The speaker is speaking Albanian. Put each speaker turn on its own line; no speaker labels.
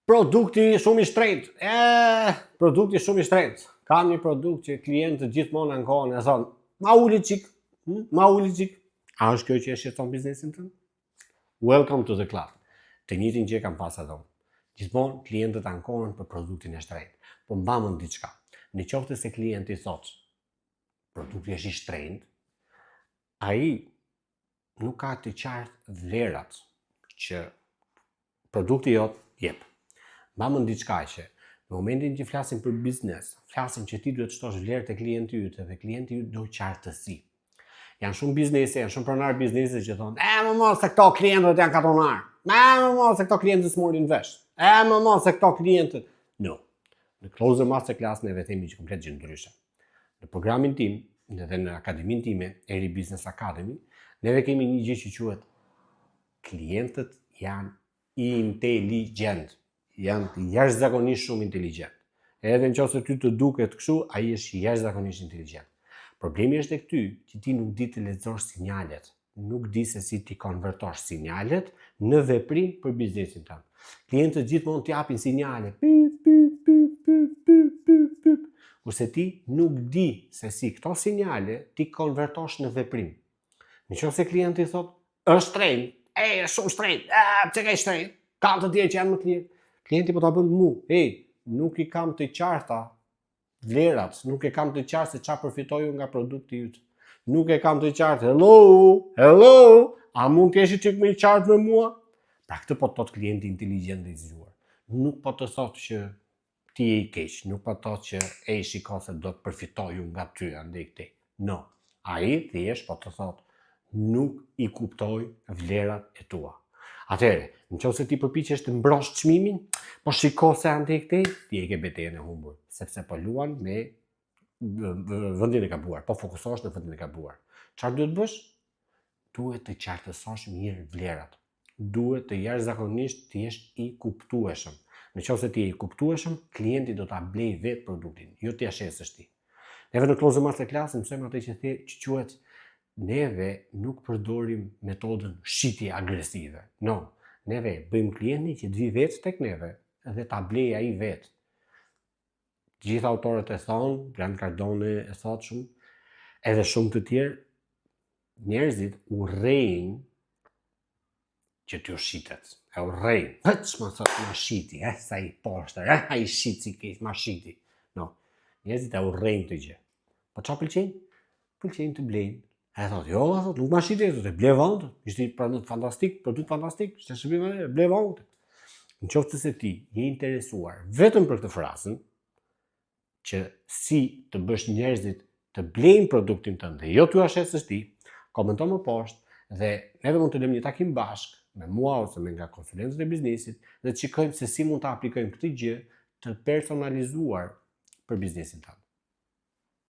Produkti shumë i shtrenjtë. Produkti shumë i shtrenjtë. Kam një produkt që klientët gjithmonë ankohen e thonë, ma uli çik, ma uli çik. A është kjo që e shqetëson biznesin tënd? Welcome to the club. Të njëjtin gjë kam pas atë. Gjithmonë klientët ankohen për produktin e shtrenjtë. Po mbamën diçka. Në qoftë se klienti thotë, produkti është i shtrenjtë, ai nuk ka të qartë vlerat që produkti jot jep. Mbamën diçka që në momentin që flasim për biznes, flasim që ti duhet të shtosh vlerë te klienti yt dhe klienti yt do qartësi. Janë shumë biznese, janë shumë pronar biznese që thonë, më mos se këto klientët janë katonar. Më mos se këto klientët s'morin vesh. Më mos se këto klientët. No. Në Closer Masterclass ne themi që komplet gjë ndryshe. Në programin tim, dhe në akademinë time, Eri Business Academy, neve kemi një gjë që quhet klientët janë inteligjent. Janë jashtëzakonisht shumë inteligjent. Edhe nëse ty të duket kështu, ai është jashtëzakonisht inteligjent. Problemi është tek ty që ti nuk di të lexosh sinjalet, nuk di se si ti konvertosh sinjalet në veprim për biznesin tënd. Klientët gjithmonë t'i japin sinjale, kurse ti nuk di se si këto sinjale ti konvertosh në veprim. Nëse klienti thotë, është shtrenjtë, është shumë shtrenjtë, pse ka shtrenjtë? Kam të tjerë që janë më të lirë. Klienti po ta bën mu, nuk i kam të qarta vlerat, nuk e kam të qartë se çfarë përfitoj nga produkti yt. Nuk e kam të qartë. Hello, a mund të jesh çik më i qartë me mua? Pra këtë po të thotë klienti inteligjent dhe i zgjuar. Nuk po të thotë që ti je i keq, nuk po të thotë që shiko se do të përfitoj nga ty andaj këtej. No, ai thjesht po të thotë nuk i kuptoj vlerat e tua. Atëherë, nëse ti përpiqesh të mbrosh çmimin, po shiko se andej këtej, ti e ke betejën e humbur, sepse po luan me vendin e gabuar, po fokusohesh në vendin e gabuar. Çfarë duhet bësh? Duhet të qartësosh mirë vlerat. Duhet të jashtëzakonisht të jesh i kuptueshëm. Nëse ti je i kuptueshëm, klienti do ta blej vetë produktin, jo ti ja shesësh ti. Neve në Closer Masterclass mësojmë atë që quhet neve nuk përdorim metodën shitje agresive. No, neve bëjmë klientin që të vi vetë tek neve dhe ta blej ai vetë. Gjithë autorët e thonë, Grant Cardone e thotë shumë, edhe shumë të tjerë, njerëzit urrejnë që t'ju shitet. E urrejnë. Më thotë ma shiti, sa i poshtër, ai shit si keq, ma shiti. No, njerëzit e urrejnë të gjë. Po çfarë pëlqejnë? Pëlqejnë të blejnë. E thotë, jo, nuk ma shiti, e ble vëndë, ishte produkt fantastik, ishte shërbim e ble vëndë. Në qoftë se ti je interesuar vetëm për këtë frasën, që si të bësh njerëzit të blejnë produktin tënd dhe jo t'u ashesësh ti, komento më poshtë dhe neve mund të lëmë një takim bashkë me mua ose me nga konsulentët e biznesit dhe të shikojmë se si mund të aplikojmë këtë gjë të personalizuar për biznesin tënd.